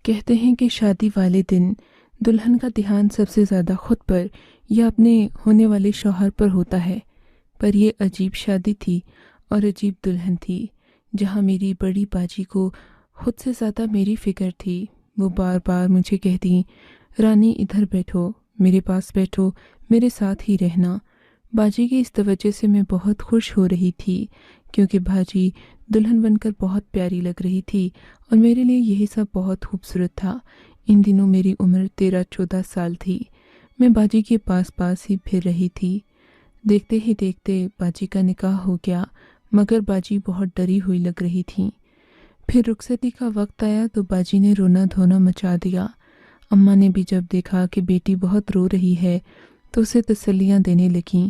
कहते हैं कि शादी वाले दिन दुल्हन का ध्यान सबसे ज़्यादा खुद पर या अपने होने वाले शौहर पर होता है। पर ये अजीब शादी थी और अजीब दुल्हन थी, जहाँ मेरी बड़ी बाजी को खुद से ज़्यादा मेरी फ़िक्र थी। वो बार बार मुझे कहती, रानी इधर बैठो, मेरे पास बैठो, मेरे साथ ही रहना। बाजी की इस तवज्जो से मैं बहुत खुश हो रही थी, क्योंकि बाजी दुल्हन बनकर बहुत प्यारी लग रही थी और मेरे लिए यही सब बहुत खूबसूरत था। इन दिनों मेरी उम्र 13-14 साल थी। मैं बाजी के पास पास ही फिर रही थी। देखते ही देखते बाजी का निकाह हो गया, मगर बाजी बहुत डरी हुई लग रही थी। फिर रुखसती का वक्त आया तो बाजी ने रोना धोना मचा दिया। अम्मा ने भी जब देखा कि बेटी बहुत रो रही है तो उसे तसल्लियाँ देने लगीं।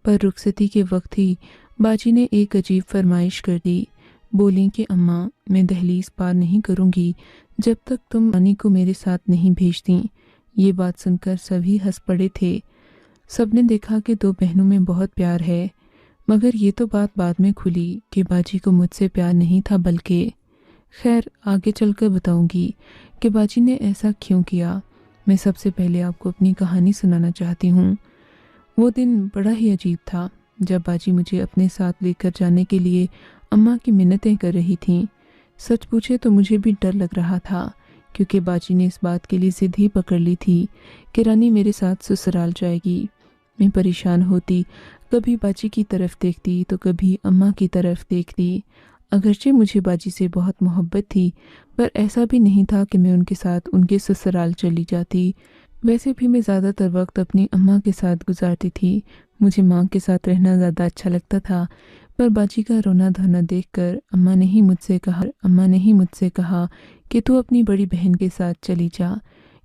पर रुखसती के वक्त ही बाजी ने एक अजीब फरमाइश कर दी। बोली कि अम्मा, मैं दहलीज पार नहीं करूँगी जब तक तुम रानी को मेरे साथ नहीं भेजती। ये बात सुनकर सभी हंस पड़े थे। सबने देखा कि दो बहनों में बहुत प्यार है, मगर ये तो बात बाद में खुली कि बाजी को मुझसे प्यार नहीं था, बल्कि खैर आगे चलकर बताऊंगी कि बाजी ने ऐसा क्यों किया। मैं सबसे पहले आपको अपनी कहानी सुनाना चाहती हूँ। वो दिन बड़ा ही अजीब था जब बाजी मुझे अपने साथ लेकर जाने के लिए अम्मा की मिन्नतें कर रही थीं। सच पूछे तो मुझे भी डर लग रहा था, क्योंकि बाजी ने इस बात के लिए जिद ही पकड़ ली थी कि रानी मेरे साथ ससुराल जाएगी। मैं परेशान होती, कभी बाजी की तरफ देखती तो कभी अम्मा की तरफ देखती। अगरचे मुझे बाजी से बहुत मोहब्बत थी, पर ऐसा भी नहीं था कि मैं उनके साथ उनके ससुराल चली जाती। वैसे भी मैं ज़्यादातर वक्त अपनी अम्मा के साथ गुजारती थी। मुझे माँ के साथ रहना ज़्यादा अच्छा लगता था। पर बाजी का रोना धोना देखकर अम्मा ने ही मुझसे कहा कि तू अपनी बड़ी बहन के साथ चली जा।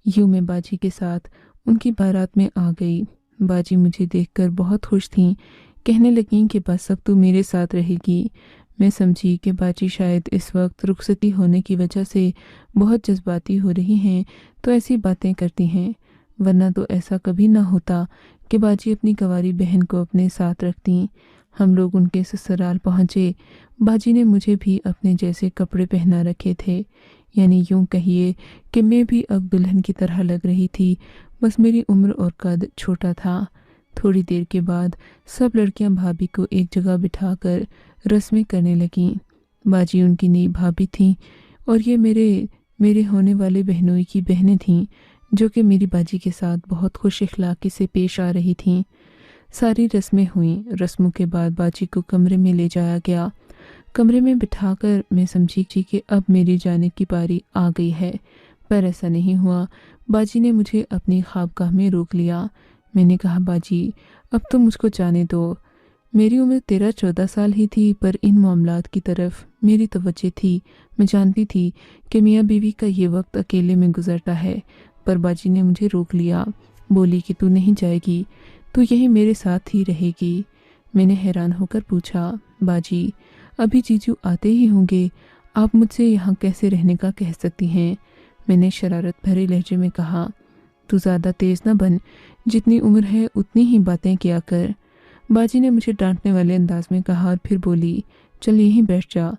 यूँ मैं बाजी के साथ उनकी बारात में आ गई। बाजी मुझे देखकर बहुत खुश थीं। कहने लगीं कि बस अब तू मेरे साथ रहेगी। मैं समझी कि बाजी शायद इस वक्त रुखसती होने की वजह से बहुत जज्बाती हो रही हैं, तो ऐसी बातें करती हैं, वरना तो ऐसा कभी ना होता कि बाजी अपनी गंवारी बहन को अपने साथ रखती। हम लोग उनके ससुराल पहुँचे। बाजी ने मुझे भी अपने जैसे कपड़े पहना रखे थे, यानी यूँ कहिए कि मैं भी अब दुल्हन की तरह लग रही थी, बस मेरी उम्र और कद छोटा था। थोड़ी देर के बाद सब लड़कियां भाभी को एक जगह बिठाकर रस्में करने लगीं। बाजी उनकी नई भाभी थीं और ये मेरे होने वाले बहनोई की बहनें थीं, जो कि मेरी बाजी के साथ बहुत खुश इखलाकी से पेश आ रही थीं। सारी रस्में हुईं। रस्मों के बाद बाजी को कमरे में ले जाया गया। कमरे में बिठाकर मैं समझी कि अब मेरी जाने की बारी आ गई है, पर ऐसा नहीं हुआ। बाजी ने मुझे अपनी ख्वाबगाह में रोक लिया। मैंने कहा, बाजी अब तो मुझको जाने दो। मेरी उम्र 13-14 साल ही थी, पर इन मामलात की तरफ मेरी तवज्जो थी। मैं जानती थी कि मियाँ बीवी का ये वक्त अकेले में गुजरता है, पर बाजी ने मुझे रोक लिया। बोली कि तू नहीं जाएगी, तू यहीं मेरे साथ ही रहेगी। मैंने हैरान होकर पूछा, बाजी अभी जीजू आते ही होंगे, आप मुझसे यहाँ कैसे रहने का कह सकती हैं? मैंने शरारत भरे लहजे में कहा, तू ज़्यादा तेज़ न बन, जितनी उम्र है उतनी ही बातें किया कर। बाजी ने मुझे डांटने वाले अंदाज में कहा और फिर बोली, चल यहीं बैठ जा।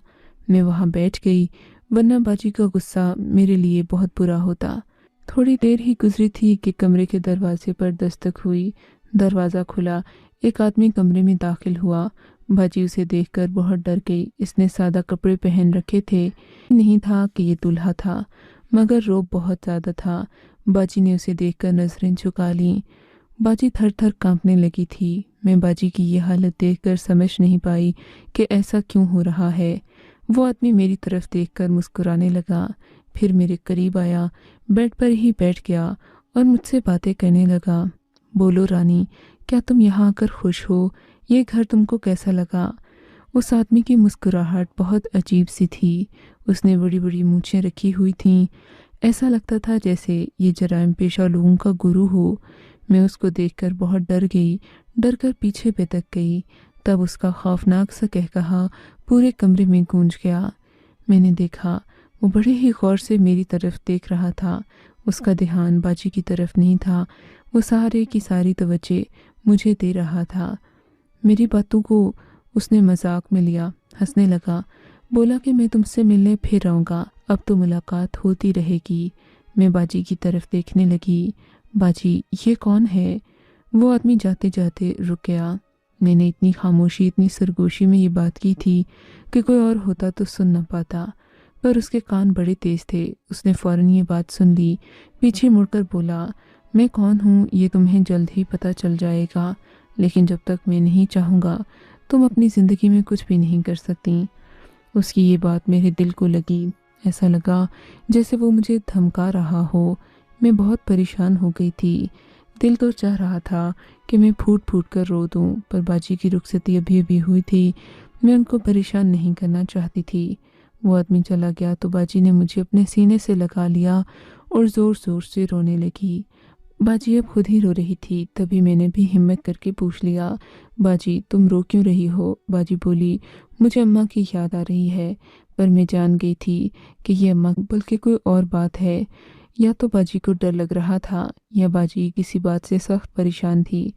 मैं वहाँ बैठ गई, वरना बाजी का गुस्सा मेरे लिए बहुत बुरा होता। थोड़ी देर ही गुजरी थी कि कमरे के दरवाजे पर दस्तक हुई। दरवाज़ा खुला, एक आदमी कमरे में दाखिल हुआ। बाजी उसे देखकर बहुत डर गई। इसने सादा कपड़े पहन रखे थे। नहीं था कि ये दूल्हा था, मगर रौब बहुत ज़्यादा था। बाजी ने उसे देखकर नजरें झुका लीं। बाजी थर थर कांपने लगी थी। मैं बाजी की ये हालत देखकर समझ नहीं पाई कि ऐसा क्यों हो रहा है। वो आदमी मेरी तरफ देखकर मुस्कुराने लगा, फिर मेरे करीब आया, बेड पर ही बैठ गया और मुझसे बातें करने लगा। बोलो रानी, क्या तुम यहाँ आकर खुश हो? ये घर तुमको कैसा लगा? उस आदमी की मुस्कुराहट बहुत अजीब सी थी। उसने बड़ी बड़ी मूंछें रखी हुई थीं। ऐसा लगता था जैसे ये जराइम पेशा लोगों का गुरु हो। मैं उसको देखकर बहुत डर गई, डर कर पीछे बेतक गई। तब उसका खौफनाक सा कहकहा पूरे कमरे में गूंज गया। मैंने देखा, वो बड़े ही गौर से मेरी तरफ देख रहा था। उसका ध्यान बाजी की तरफ नहीं था। वो सारे की सारी तवज्जो मुझे दे रहा था। मेरी बातों को उसने मजाक में लिया, हंसने लगा। बोला कि मैं तुमसे मिलने फिर आऊँगा, اب تو ملاقات ہوتی رہے گی۔ میں باجی کی طرف دیکھنے لگی۔ باجی یہ کون ہے؟ وہ آدمی جاتے جاتے رک گیا۔ میں نے اتنی خاموشی، اتنی سرگوشی میں یہ بات کی تھی کہ کوئی اور ہوتا تو سن نہ پاتا، پر اس کے کان بڑے تیز تھے۔ اس نے فوراً یہ بات سن لی، پیچھے مڑ کر بولا، میں کون ہوں یہ تمہیں جلد ہی پتہ چل جائے گا، لیکن جب تک میں نہیں چاہوں گا تم اپنی زندگی میں کچھ بھی نہیں کر سکتی۔ اس کی یہ بات میرے دل کو لگی۔ ایسا لگا جیسے وہ مجھے دھمکا رہا ہو۔ میں بہت پریشان ہو گئی تھی۔ دل تو چاہ رہا تھا کہ میں پھوٹ پھوٹ کر رو دوں، پر باجی کی رخصتی ابھی ہوئی تھی۔ میں ان کو پریشان نہیں کرنا چاہتی تھی۔ وہ آدمی چلا گیا تو باجی نے مجھے اپنے سینے سے لگا لیا اور زور زور سے رونے لگی۔ باجی اب خود ہی رو رہی تھی، تبھی میں نے بھی ہمت کر کے پوچھ لیا، باجی تم رو کیوں رہی ہو؟ باجی بولی، مجھے اماں کی یاد آ رہی ہے، پر میں جان گئی تھی کہ یہ اماں بلکہ کوئی اور بات ہے۔ یا تو باجی کو ڈر لگ رہا تھا یا باجی کسی بات سے سخت پریشان تھی۔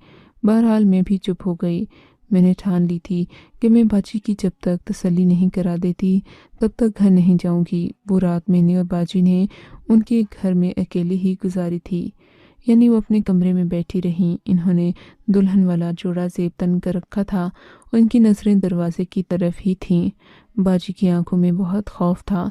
بہرحال میں بھی چپ ہو گئی۔ میں نے ٹھان لی تھی کہ میں باجی کی جب تک تسلی نہیں کرا دیتی تب تک گھر نہیں جاؤں گی۔ وہ رات میں نے اور باجی نے ان کے گھر میں اکیلے ہی گزاری تھی، یعنی وہ اپنے کمرے میں بیٹھی رہیں۔ انہوں نے دلہن والا جوڑا زیب تن کر رکھا تھا اور ان کی نظریں دروازے کی طرف ہی تھیں۔ باجی کی آنکھوں میں بہت خوف تھا۔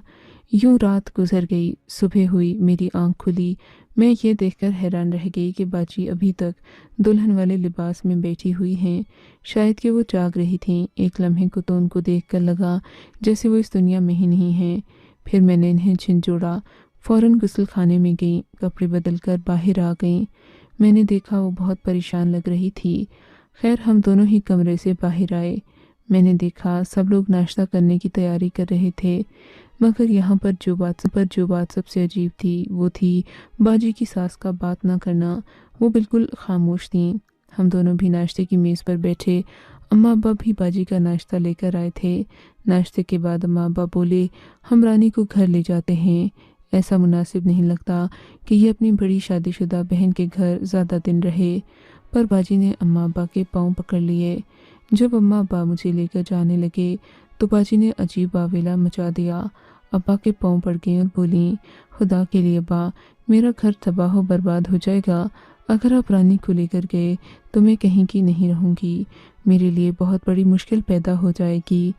یوں رات گزر گئی، صبح ہوئی، میری آنکھ کھلی۔ میں یہ دیکھ کر حیران رہ گئی کہ باجی ابھی تک دلہن والے لباس میں بیٹھی ہوئی ہیں، شاید کہ وہ جاگ رہی تھیں۔ ایک لمحے کو تو ان کو دیکھ کر لگا جیسے وہ اس دنیا میں ہی نہیں ہیں۔ پھر میں نے انہیں جھنجھوڑا، فوراً غسل خانے میں گئیں، کپڑے بدل کر باہر آ گئیں۔ میں نے دیکھا وہ بہت پریشان لگ رہی تھی۔ خیر ہم دونوں ہی کمرے سے باہر آئے۔ میں نے دیکھا سب لوگ ناشتہ کرنے کی تیاری کر رہے تھے، مگر یہاں پر جو بات سب سے عجیب تھی وہ تھی باجی کی ساس کا بات نہ کرنا۔ وہ بالکل خاموش تھیں۔ ہم دونوں بھی ناشتے کی میز پر بیٹھے۔ اماں ابا بھی باجی کا ناشتہ لے کر آئے تھے۔ ناشتے کے بعد اماں ابا بولے، ہم رانی کو گھر لے جاتے ہیں، ایسا مناسب نہیں لگتا کہ یہ اپنی بڑی شادی شدہ بہن کے گھر زیادہ دن رہے۔ پر باجی نے اماں ابا کے پاؤں پکڑ لیے۔ جب اماں ابا مجھے لے کر جانے لگے تو باجی نے عجیب واویلا مچا دیا۔ ابا کے پاؤں پڑ گئیں اور بولیں، خدا کے لیے ابا، میرا گھر تباہ و برباد ہو جائے گا اگر آپ رانی کو لے کر گئے تو میں کہیں کی نہیں رہوں گی، میرے لیے بہت بڑی مشکل پیدا ہو جائے گی۔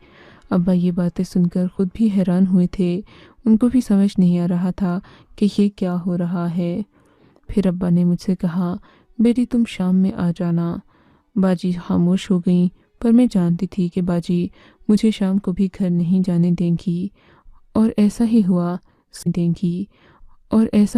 ابا یہ باتیں سن کر خود بھی حیران ہوئے تھے۔ ان کو بھی سمجھ نہیں آ رہا تھا کہ یہ کیا ہو رہا ہے۔ پھر ابا نے مجھ سے کہا، بیٹی تم شام میں آ جانا۔ باجی خاموش ہو گئیں، پر میں جانتی تھی کہ باجی مجھے شام کو بھی گھر نہیں جانے دیں گی، اور ایسا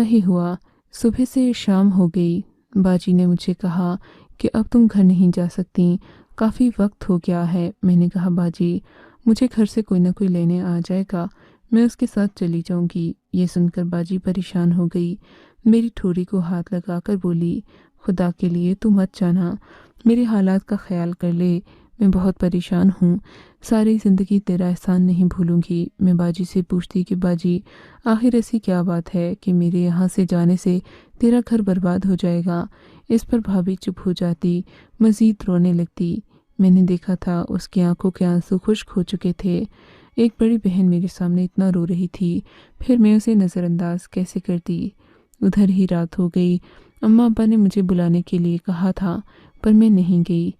ہی ہوا۔ صبح سے شام ہو گئی۔ باجی نے مجھے کہا کہ اب تم گھر نہیں جا سکتی، کافی وقت ہو گیا ہے۔ میں نے کہا، باجی مجھے گھر سے کوئی نہ کوئی لینے آ جائے گا، میں اس کے ساتھ چلی جاؤں گی۔ یہ سن کر باجی پریشان ہو گئی، میری ٹھوڑی کو ہاتھ لگا کر بولی، خدا کے لیے تو مت جانا، میرے حالات کا خیال کر لے، میں بہت پریشان ہوں، ساری زندگی تیرا احسان نہیں بھولوں گی۔ میں باجی سے پوچھتی کہ باجی آخر ایسی کیا بات ہے کہ میرے یہاں سے جانے سے تیرا گھر برباد ہو جائے گا؟ اس پر بھابھی چپ ہو جاتی، مزید رونے لگتی۔ میں نے دیکھا تھا اس کی آنکھوں کے آنسو خشک ہو چکے تھے۔ ایک بڑی بہن میرے سامنے اتنا رو رہی تھی، پھر میں اسے نظر انداز کیسے کرتی؟ ادھر ہی رات ہو گئی۔ اماں ابا نے مجھے بلانے کے لیے کہا تھا، پر میں نہیں گئی۔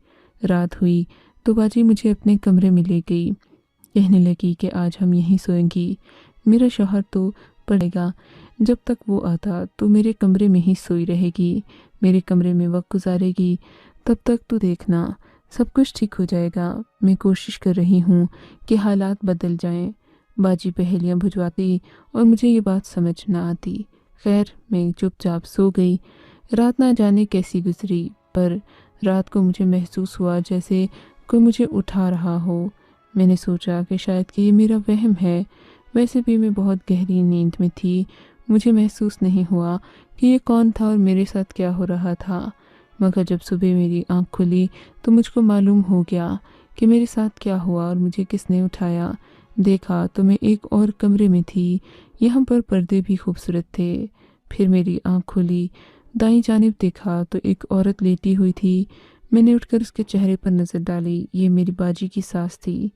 رات ہوئی تو باجی مجھے اپنے کمرے میں لے گئی، کہنے لگی کہ آج ہم یہیں سوئیں گی، میرا شوہر تو پڑے گا، جب تک وہ آتا تو میرے کمرے میں ہی سوئی رہے گی، میرے کمرے میں وقت گزارے گی، تب تک تو دیکھنا سب کچھ ٹھیک ہو جائے گا۔ میں کوشش کر رہی ہوں کہ حالات بدل جائیں۔ باجی پہیلیاں بجھواتی اور مجھے یہ بات سمجھ نہ آتی۔ خیر میں چپ چاپ سو گئی۔ رات نہ جانے کیسی گزری، پر رات کو مجھے محسوس ہوا جیسے کوئی مجھے اٹھا رہا ہو۔ میں نے سوچا کہ شاید کہ یہ میرا وہم ہے، ویسے بھی میں بہت گہری نیند میں تھی، مجھے محسوس نہیں ہوا کہ یہ کون تھا اور میرے ساتھ کیا ہو رہا تھا۔ مگر جب صبح میری آنکھ کھلی تو مجھ کو معلوم ہو گیا کہ میرے ساتھ کیا ہوا اور مجھے کس نے اٹھایا۔ دیکھا تو میں ایک اور کمرے میں تھی، یہاں پر پردے بھی خوبصورت تھے۔ پھر میری آنکھ کھلی، دائیں جانب دیکھا تو ایک عورت لیٹی ہوئی تھی۔ میں نے اٹھ کر اس کے چہرے پر نظر ڈالی، یہ میری باجی کی ساس تھی۔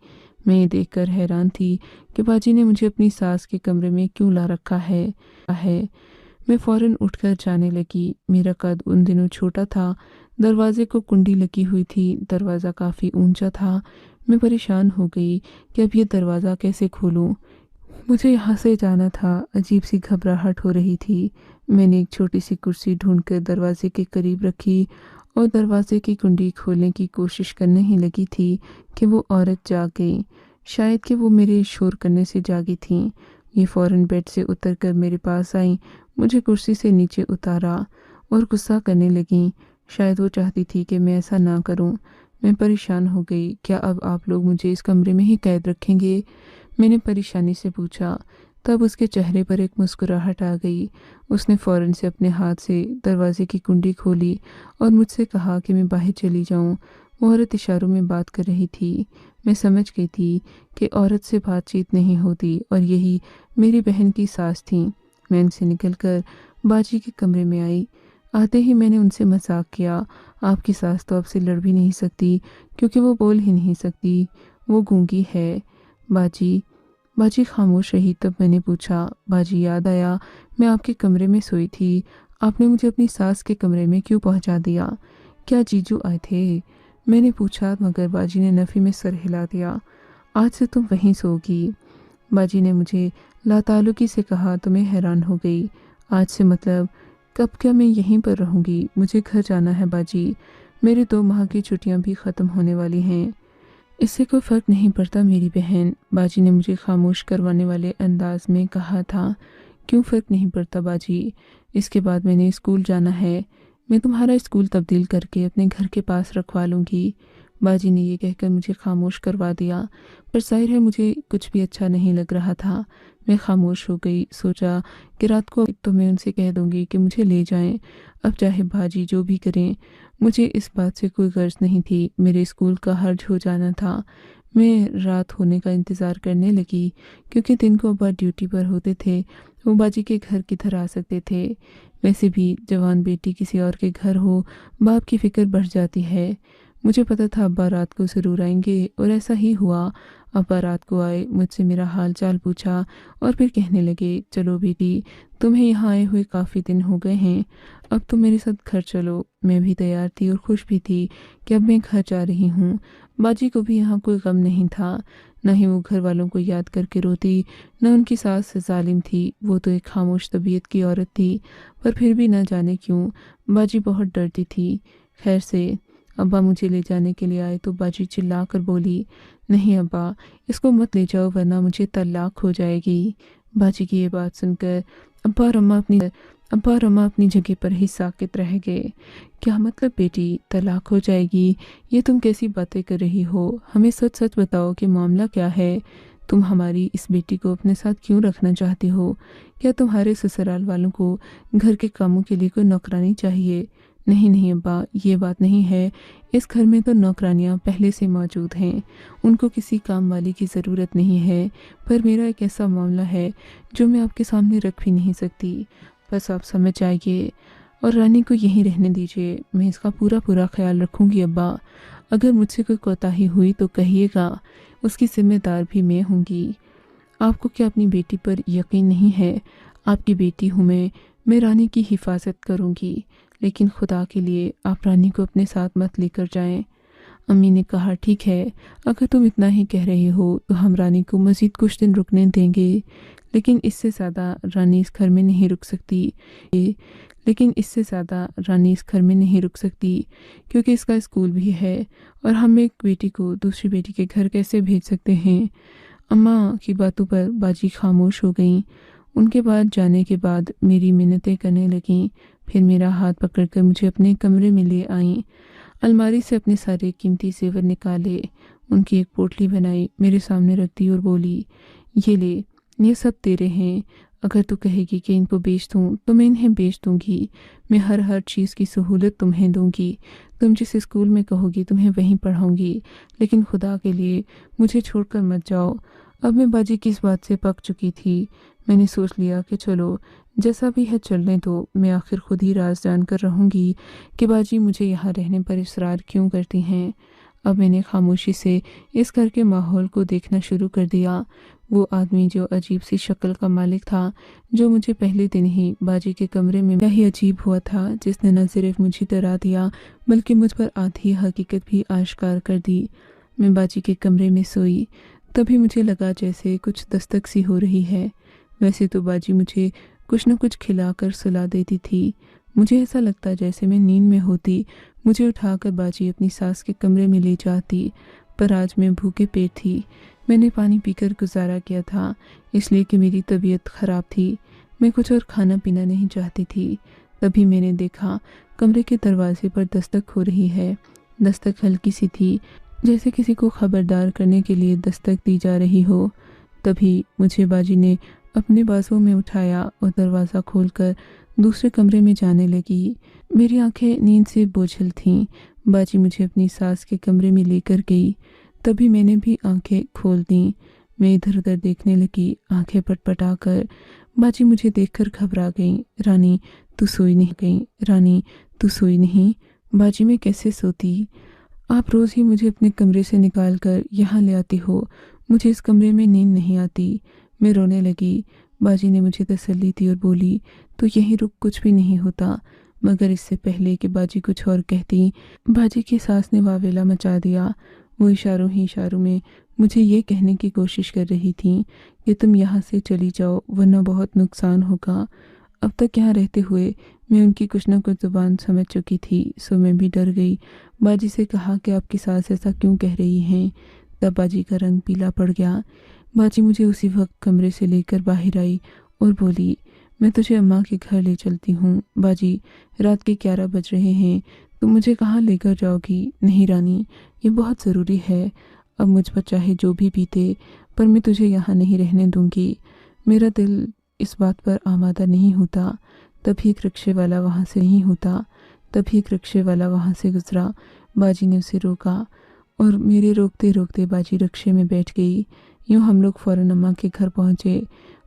मैं ये देखकर हैरान थी कि बाजी ने मुझे अपनी सास के कमरे में क्यों ला रखा है। मैं फौरन उठकर जाने लगी। मेरा कद उन दिनों छोटा था। दरवाजे को कुंडी लगी हुई थी। दरवाज़ा काफ़ी ऊंचा था। मैं परेशान हो गई कि अब ये दरवाज़ा कैसे खोलूं। मुझे यहाँ से जाना था। अजीब सी घबराहट हो रही थी। मैंने एक छोटी सी कुर्सी ढूंढकर दरवाजे के करीब रखी और दरवाजे की कुंडी खोलने की कोशिश करने ही लगी थी कि वो औरत जाग गई। शायद कि वो मेरे शोर करने से जागी थीं। ये फ़ौरन बेड से उतरकर मेरे पास आई, मुझे कुर्सी से नीचे उतारा और गुस्सा करने लगीं। शायद वो चाहती थी कि मैं ऐसा ना करूं। मैं परेशान हो गई। क्या अब आप लोग मुझे इस कमरे में ही कैद रखेंगे? मैंने परेशानी से पूछा। तब उसके चेहरे पर एक मुस्कुराहट आ गई। उसने फ़ौरन से अपने हाथ से दरवाजे की कुंडी खोली और मुझसे कहा कि मैं बाहर चली जाऊं। वो औरत इशारों में बात कर रही थी। मैं समझ गई थी कि औरत से बातचीत नहीं होती और यही मेरी बहन की सास थी। मैं उनसे निकलकर बाजी के कमरे में आई। आते ही मैंने उनसे मजाक किया, आपकी सास तो आपसे लड़ भी नहीं सकती क्योंकि वो बोल ही नहीं सकती, वो गूंगी है। बाजी बाजी खामोश रही। तब मैंने पूछा, बाजी याद आया मैं आपके कमरे में सोई थी, आपने मुझे अपनी सास के कमरे में क्यों पहुंचा दिया? क्या जीजू आए थे? मैंने पूछा, मगर बाजी ने नफ़ी में सर हिला दिया। आज से तुम वहीं सोगी। बाजी ने मुझे लाताल्लुकी से कहा तो मैं हैरान हो गई। आज से मतलब कब? क्या मैं यहीं पर रहूंगी? मुझे घर जाना है बाजी। मेरे 2 माह की छुट्टियां भी ख़त्म होने वाली हैं। इससे कोई फ़र्क नहीं पड़ता मेरी बहन, बाजी ने मुझे खामोश करवाने वाले अंदाज में कहा था। क्यों फ़र्क नहीं पड़ता बाजी? इसके बाद मैंने स्कूल जाना है। मैं तुम्हारा स्कूल तब्दील करके अपने घर के पास रखवा लूँगी। बाजी ने ये कहकर मुझे खामोश करवा दिया। पर जाहिर है मुझे कुछ भी अच्छा नहीं लग रहा था। मैं खामोश हो गई। सोचा कि रात को तो मैं उनसे कह दूंगी कि मुझे ले जाएं। अब चाहे बाजी जो भी करें, मुझे इस बात से कोई गर्ज नहीं थी। मेरे स्कूल का हर्ज हो जाना था। मैं रात होने का इंतज़ार करने लगी क्योंकि दिन को अब्बा ड्यूटी पर होते थे। वो बाजी के घर किधर आ सकते थे? वैसे भी जवान बेटी किसी और के घर हो, बाप की फिक्र बढ़ जाती है। मुझे पता था अब्बा रात को ज़रूर आएंगे और ऐसा ही हुआ। अब्बा रात को आए, मुझसे मेरा हाल चाल पूछा और फिर कहने लगे, चलो बेटी, तुम्हें यहाँ आए हुए काफ़ी दिन हो गए हैं, अब तुम मेरे साथ घर चलो। मैं भी तैयार थी और खुश भी थी कि अब मैं घर जा रही हूँ। बाजी को भी यहाँ कोई गम नहीं था। न ही वो घर वालों को याद करके रोती, न उनकी सास जालिम थी। वो तो एक खामोश तबीयत की औरत थी, पर फिर भी न जाने क्यों बाजी बहुत डरती थी। खैर से अब्बा मुझे ले जाने के लिए आए तो बाजी चिल्ला कर बोली, नहीं अब्बा, इसको मत ले जाओ वरना मुझे तलाक हो जाएगी। बाजी की ये बात सुनकर अब्बा और अम्मा अपनी जगह पर ही साकित रह गए। क्या मतलब बेटी, तलाक हो जाएगी? ये तुम कैसी बातें कर रही हो? हमें सच सच बताओ कि मामला क्या है। तुम हमारी इस बेटी को अपने साथ क्यों रखना चाहती हो? क्या तुम्हारे ससुराल वालों को घर के कामों के लिए कोई नौकरानी चाहिए? नहीं नहीं अब्बा, ये बात नहीं है। इस घर में तो नौकरानियाँ पहले से मौजूद हैं, उनको किसी काम वाली की ज़रूरत नहीं है। पर मेरा एक ऐसा मामला है जो मैं आपके सामने रख भी नहीं सकती। बस आप समझ जाइए और रानी को यहीं रहने दीजिए। मैं इसका पूरा पूरा ख्याल रखूँगी अब्बा। अगर मुझसे कोई कोताही हुई तो कहिएगा, उसकी जिम्मेदार भी मैं होंगी। आपको क्या अपनी बेटी पर यकीन नहीं है? आपकी बेटी हूँ मैं रानी की हिफाजत करूँगी, लेकिन खुदा के लिए आप रानी को अपने साथ मत लेकर जाएं। अम्मी ने कहा, ठीक है, अगर तुम इतना ही कह रही हो तो हम रानी को मज़ीद कुछ दिन रुकने देंगे, लेकिन इससे ज़्यादा रानी इस घर में नहीं रुक सकती। क्योंकि इसका स्कूल भी है और हम एक बेटी को दूसरी बेटी के घर कैसे भेज सकते हैं? अम्मा की बातों पर बाजी खामोश हो गईं। उनके बाद जाने के बाद मेरी मिन्नतें करने लगीं। फिर मेरा हाथ पकड़कर मुझे अपने कमरे में ले आईं। अलमारी से अपने सारे कीमती जेवर निकाले, उनकी एक पोटली बनाई, मेरे सामने रख दी और बोली, ये ले, ये सब तेरे हैं। अगर तू कहेगी कि इनको बेच दूँ तो मैं इन्हें बेच दूँगी। मैं हर चीज़ की सहूलत तुम्हें दूँगी। तुम जिस स्कूल में कहोगी तुम्हें वहीं पढ़ाऊँगी, लेकिन खुदा के लिए मुझे छोड़कर मत जाओ। अब मैं बाजी की इस बात से पक चुकी थी। मैंने सोच लिया कि चलो जैसा भी है चलने दो। मैं आखिर खुद ही राज जान कर रहूँगी कि बाजी मुझे यहाँ रहने पर इसरार क्यों करती हैं। अब मैंने खामोशी से इस घर के माहौल को देखना शुरू कर दिया। वो आदमी जो अजीब सी शक्ल का मालिक था, जो मुझे पहले दिन ही बाजी के कमरे में क्या ही अजीब हुआ था, जिसने न सिर्फ मुझे डरा दिया बल्कि मुझ पर आधी हकीकत भी आश्कार कर दी। मैं बाजी के कमरे में सोई, तभी मुझे लगा जैसे कुछ दस्तक सी हो रही है। वैसे तो बाजी मुझे कुछ न कुछ खिलाकर सुला देती थी। मुझे ऐसा लगता जैसे मैं नींद में होती। मुझे उठाकर बाजी अपनी सास के कमरे में ले जाती, पर आज मैं भूखे पेट थी। मैंने पानी पीकर गुजारा किया था, इसलिए कि मेरी तबीयत ख़राब थी। मैं कुछ और खाना पीना नहीं चाहती थी। तभी मैंने देखा कमरे के दरवाजे पर दस्तक हो रही है। दस्तक हल्की सी थी, जैसे किसी को खबरदार करने के लिए दस्तक दी जा रही हो। तभी मुझे बाजी ने अपने बाजुओं में उठाया और दरवाज़ा खोलकर दूसरे कमरे में जाने लगी। मेरी आंखें नींद से बोझल थीं। बाजी मुझे अपनी सास के कमरे में लेकर गई। तभी मैंने भी आंखें खोल दी। मैं इधर उधर देखने लगी, आंखें पटपटाकर। बाजी मुझे देखकर घबरा गई। रानी तू सोई नहीं? गई रानी तू सोई नहीं? बाजी मैं कैसे सोती? आप रोज़ ही मुझे अपने कमरे से निकाल कर यहाँ ले आती हो। मुझे इस कमरे में नींद नहीं आती। मैं रोने लगी। बाजी ने मुझे तसल्ली दी और बोली, तो यहीं रुक, कुछ भी नहीं होता। मगर इससे पहले कि बाजी कुछ और कहती, बाजी की सास ने वावेला मचा दिया। वो इशारों ही इशारों में मुझे ये कहने की कोशिश कर रही थी कि तुम यहाँ से चली जाओ, वरना बहुत नुकसान होगा। अब तक यहाँ रहते हुए मैं उनकी कुछ न कुछ ज़ुबान समझ चुकी थी, सो मैं भी डर गई। बाजी से कहा कि आपकी सास ऐसा क्यों कह रही हैं। तब बाजी का रंग पीला पड़ गया। बाजी मुझे उसी वक्त कमरे से लेकर बाहर आई और बोली, मैं तुझे अम्मा के घर ले चलती हूँ। बाजी रात के 11 बज रहे हैं, तुम मुझे कहाँ लेकर जाओगी? नहीं रानी, ये बहुत ज़रूरी है। अब मुझ पर चाहे जो भी बीते, पर मैं तुझे यहाँ नहीं रहने दूंगी। मेरा दिल इस बात पर आमादा नहीं होता। तभी एक रिक्शे वाला वहाँ से गुजरा। बाजी ने उसे रोका और मेरे रोकते रोकते बाजी रिक्शे में बैठ गई। यूँ हम लोग फ़ौरन अम्मा के घर पहुँचे।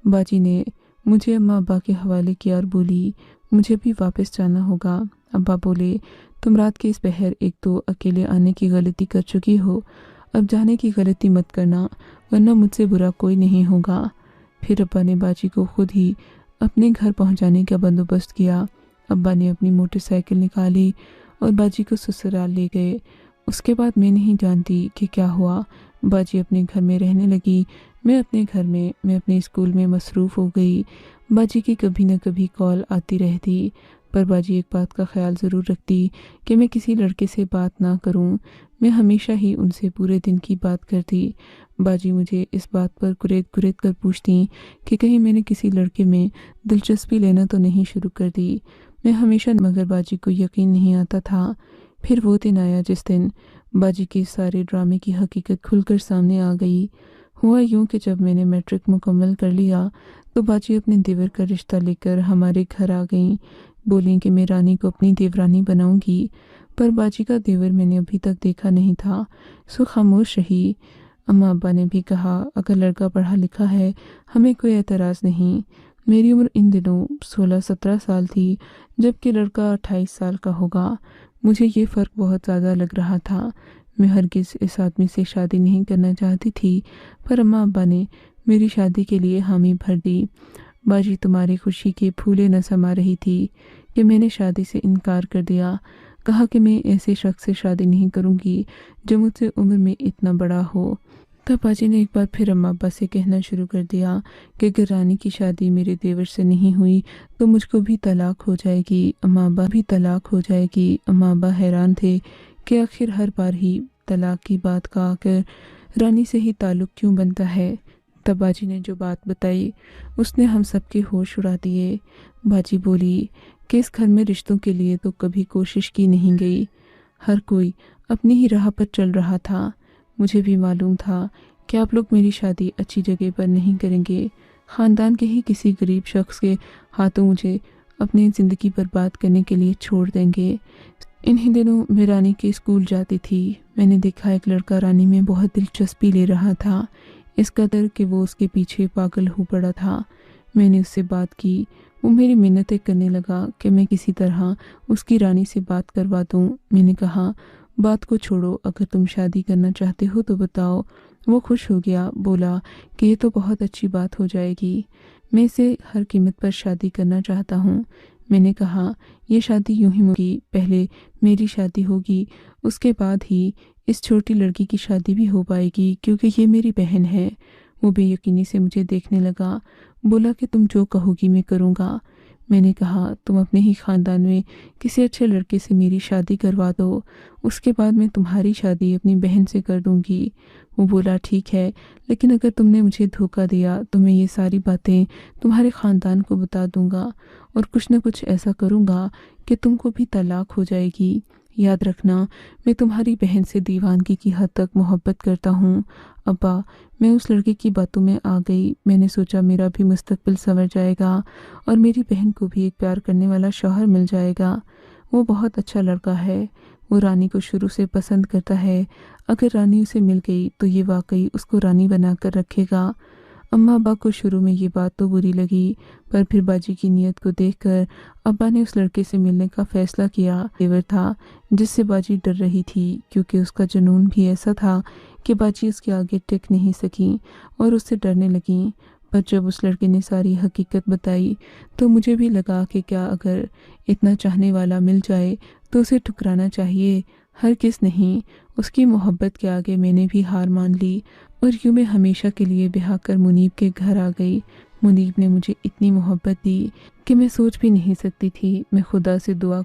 बाजी ने मुझे अम्मा अब्बा के हवाले किया और बोली, मुझे भी वापस जाना होगा। अब्बा बोले, तुम रात के इस पहर एक तो अकेले आने की गलती कर चुकी हो, अब जाने की गलती मत करना, वरना मुझसे बुरा कोई नहीं होगा। फिर अब्बा ने बाजी को खुद ही अपने घर पहुंचाने का बंदोबस्त किया। अब्बा ने अपनी मोटरसाइकिल निकाली और बाजी को ससुराल ले गए। उसके बाद मैं नहीं जानती कि क्या हुआ। बाजी अपने घर में रहने लगी, मैं अपने घर में, मैं अपने स्कूल में मसरूफ़ हो गई। बाजी की कभी न कभी कॉल आती रहती, पर बाजी एक बात का ख्याल ज़रूर रखती कि मैं किसी लड़के से बात ना करूं। मैं हमेशा ही उनसे पूरे दिन की बात करती। बाजी मुझे इस बात पर कुरेद कुरेद कर पूछती कि कहीं मैंने किसी लड़के में दिलचस्पी लेना तो नहीं शुरू कर दी। मैं हमेशा, मगर बाजी को यकीन नहीं आता था। फिर वो दिन आया जिस दिन बाजी के सारे ड्रामे की हकीकत खुलकर सामने आ गई। हुआ यूँ कि जब मैंने मैट्रिक मुकम्मल कर लिया तो बाजी अपने देवर का रिश्ता लेकर हमारे घर आ गईं। बोली कि मैं रानी को अपनी देवरानी बनाऊंगी, पर बाजी का देवर मैंने अभी तक देखा नहीं था, सो खामोश रही। अम्मा अब्बा ने भी कहा, अगर लड़का पढ़ा लिखा है हमें कोई एतराज़ नहीं। मेरी उम्र इन दिनों 16-17 साल थी, जबकि लड़का 28 साल का होगा। मुझे ये फ़र्क बहुत ज़्यादा लग रहा था। मैं हरगिज़ इस आदमी से शादी नहीं करना चाहती थी, पर अम्मा अब्बा ने मेरी शादी के लिए हामी भर दी। बाजी तुम्हारी खुशी के फूले न समा रही थी कि मैंने शादी से इनकार कर दिया। कहा कि मैं ऐसे शख्स से शादी नहीं करूंगी जो मुझसे उम्र में इतना बड़ा हो। तब बाजी ने एक बार फिर अम्मा अब्बा से कहना शुरू कर दिया कि अगर रानी की शादी मेरे देवर से नहीं हुई तो मुझको भी तलाक हो जाएगी, अम्मा अब्बा भी तलाक हो जाएगी। अम्मा अब्बा हैरान थे कि आखिर हर बार ही तलाक की बात का आकर रानी से ही ताल्लुक़ क्यों बनता है। तब बाजी ने जो बात बताई उसने हम सबके होश उड़ा दिए। बाजी बोली कि इस घर में रिश्तों के लिए तो कभी कोशिश की नहीं गई, हर कोई अपनी ही राह पर चल रहा था। मुझे भी मालूम था कि आप लोग मेरी शादी अच्छी जगह पर नहीं करेंगे, ख़ानदान के ही किसी गरीब शख्स के हाथों मुझे अपनी ज़िंदगी बर्बाद करने के लिए छोड़ देंगे। इन्हीं दिनों मैं रानी के स्कूल जाती थी। मैंने देखा एक लड़का रानी में बहुत दिलचस्पी ले रहा था, इस कदर कि वो उसके पीछे पागल हो पड़ा था। मैंने उससे बात की, वो मेरी मिन्नतें करने लगा कि मैं किसी तरह उसकी रानी से बात करवा दूँ। मैंने कहा बात को छोड़ो, अगर तुम शादी करना चाहते हो तो बताओ। वो खुश हो गया, बोला कि ये तो बहुत अच्छी बात हो जाएगी। मैं इसे हर कीमत पर शादी करना चाहता हूँ। मैंने कहा, ये शादी यूं ही होगी, पहले मेरी शादी होगी, उसके बाद ही इस छोटी लड़की की शादी भी हो पाएगी, क्योंकि ये मेरी बहन है। वो बेयकीनी से मुझे देखने लगा, बोला कि तुम जो कहोगी मैं करूँगा। मैंने कहा, तुम अपने ही ख़ानदान में किसी अच्छे लड़के से मेरी शादी करवा दो, उसके बाद मैं तुम्हारी शादी अपनी बहन से कर दूंगी। वो बोला, ठीक है, लेकिन अगर तुमने मुझे धोखा दिया तो मैं ये सारी बातें तुम्हारे ख़ानदान को बता दूंगा और कुछ न कुछ ऐसा करूंगा कि तुमको भी तलाक हो जाएगी। याद रखना, मैं तुम्हारी बहन से दीवानगी की हद तक मोहब्बत करता हूँ। अब्बा, मैं उस लड़के की बातों में आ गई। मैंने सोचा मेरा भी मुस्तकबिल संवर जाएगा और मेरी बहन को भी एक प्यार करने वाला शौहर मिल जाएगा। वो बहुत अच्छा लड़का है, वो रानी को शुरू से पसंद करता है। अगर रानी उसे मिल गई तो ये वाकई उसको रानी बनाकर रखेगा। अम्मा अब्बा को शुरू में ये बात तो बुरी लगी, पर फिर बाजी की नीयत को देखकर अब्बा ने उस लड़के से मिलने का फैसला किया। तेवर था जिससे बाजी डर रही थी, क्योंकि उसका जुनून भी ऐसा था कि बाजी उसके आगे टिक नहीं सकी और उससे डरने लगी। पर जब उस लड़के ने सारी हकीकत बताई तो मुझे भी लगा कि क्या अगर इतना चाहने वाला मिल जाए तो उसे ठुकराना चाहिए। हर किस नहीं, उसकी मोहब्बत के आगे मैंने भी हार मान ली और यूं मैं हमेशा के लिए ब्याह कर मुनीब के घर आ गई। मुनीब ने मुझे इतनी मोहब्बत दी कि मैं सोच भी नहीं सकती थी। मैं खुदा से दुआ